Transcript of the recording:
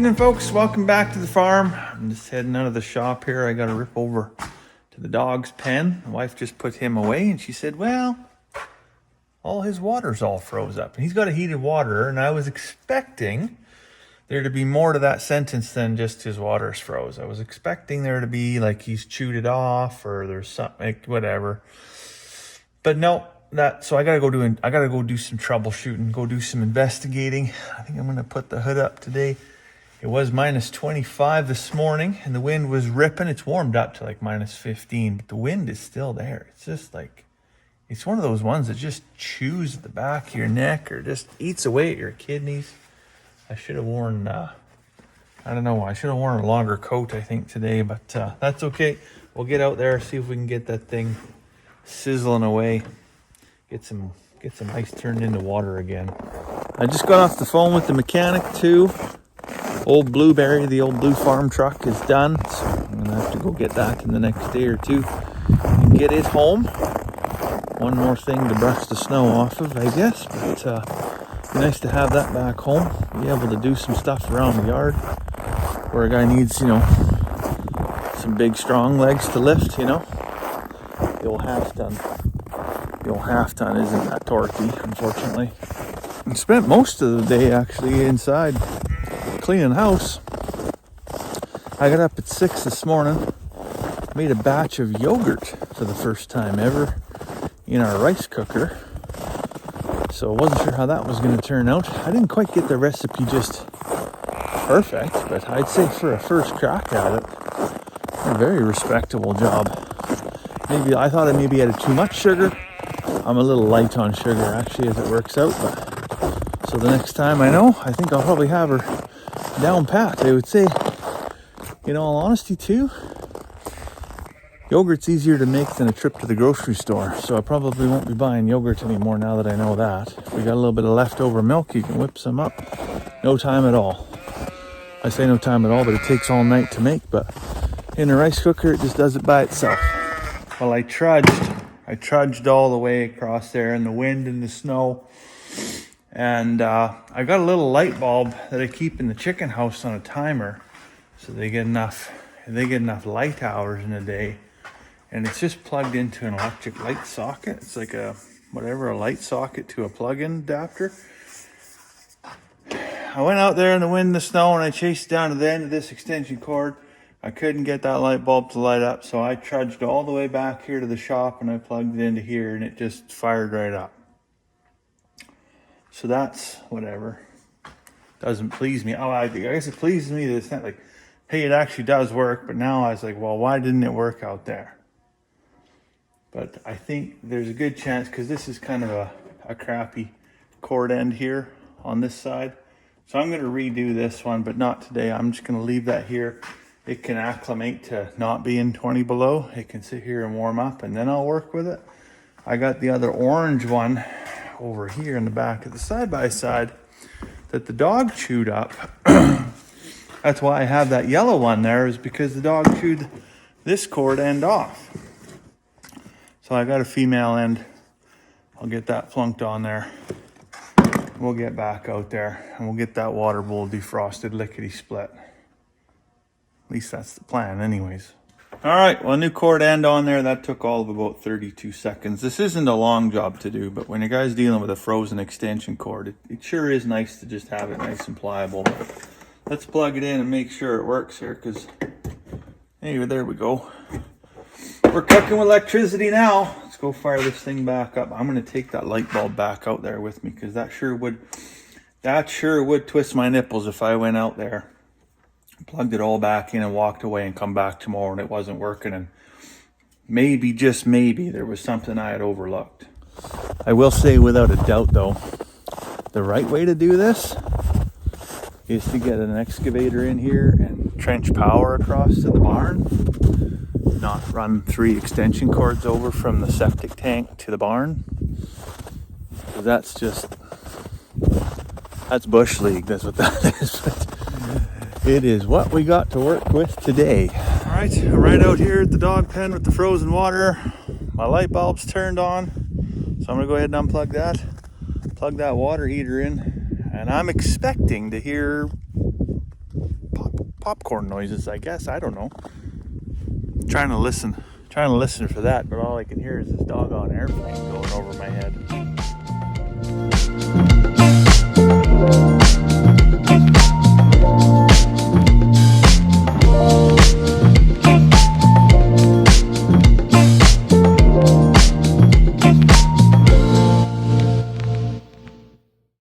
Evening, folks. Welcome back to the farm. I'm just heading out of the shop here. I got to rip over to the dog's pen. My wife just put him away, and she said, well, all his water's all froze up. And he's got a heated water, and I was expecting there to be more to that sentence than just his water's froze. I was expecting there to be like he's chewed it off or there's something, like, whatever. But no, so I gotta go do some troubleshooting, go do some investigating. I think I'm gonna put the hood up today. It was minus 25 this morning and the wind was ripping. It's warmed up to like minus 15, but the wind is still there. It's just like, it's one of those ones that just chews at the back of your neck or just eats away at your kidneys. I should have worn, I don't know, I should have worn a longer coat, I think, today, but that's okay. We'll get out there, see if we can get that thing sizzling away. Get some ice turned into water again. I just got off the phone with the mechanic too. Old Blueberry, the old Blue Farm truck is done. So I'm gonna have to go get that in the next day or two and get it home. One more thing to brush the snow off of, I guess, but be nice to have that back home. Be able to do some stuff around the yard where a guy needs, you know, some big strong legs to lift, you know. The old half ton isn't that torquey, unfortunately. I spent most of the day actually inside cleaning house. I got up at 6 this morning, made a batch of yogurt for the first time ever in our rice cooker. So I wasn't sure how that was going to turn out. I didn't quite get the recipe just perfect, but I'd say for a first crack at it, a very respectable job. Maybe I thought I maybe added too much sugar. I'm a little light on sugar actually as it works out, but so the next time I know, I think I'll probably have her down pat. I would say, in all honesty too, yogurt's easier to make than a trip to the grocery store, so I probably won't be buying yogurt anymore now that I know that. If we got a little bit of leftover milk, you can whip some up. No time at all. I say no time at all, but it takes all night to make, but in a rice cooker, it just does it by itself. Well, I trudged all the way across there in the wind and the snow. And I got a little light bulb that I keep in the chicken house on a timer so they get enough light hours in a day. And it's just plugged into an electric light socket. It's like a light socket to a plug-in adapter. I went out there in the wind and the snow and I chased down to the end of this extension cord. I couldn't get that light bulb to light up, so I trudged all the way back here to the shop and I plugged it into here and it just fired right up. So that's whatever. Doesn't please me. Oh, I guess it pleases me that it's not like, hey, it actually does work, but now I was like, well, why didn't it work out there? But I think there's a good chance, because this is kind of a crappy cord end here on this side. So I'm going to redo this one, but not today. I'm just going to leave that here. It can acclimate to not being 20 below. It can sit here and warm up, and then I'll work with it. I got the other orange one over here in the back of the side-by-side that the dog chewed up. That's why I have that yellow one there, is because the dog chewed this cord end off. So I got a female end. I'll get that flunked on there. We'll get back out there and we'll get that water bowl defrosted lickety split. At least that's the plan anyways. All right, well, new cord end on there. That took all of about 32 seconds. This isn't a long job to do, but when a guy's dealing with a frozen extension cord, it sure is nice to just have it nice and pliable. But let's plug it in and make sure it works here, because anyway, there we go. We're cooking with electricity now. Let's go fire this thing back up. I'm going to take that light bulb back out there with me, because that sure would twist my nipples if I went out there, plugged it all back in and walked away and come back tomorrow and it wasn't working, and maybe, just maybe, there was something I had overlooked. I will say without a doubt though, the right way to do this is to get an excavator in here and trench power across to the barn, not run 3 extension cords over from the septic tank to the barn, because that's bush league. That's what that is. But it is what we got to work with today. All right, right out here at the dog pen with the frozen water. My light bulb's turned on, so I'm gonna go ahead and unplug that, plug that water heater in, and I'm expecting to hear popcorn noises, I guess. I don't know. Trying to listen for that, but all I can hear is this doggone airplane going over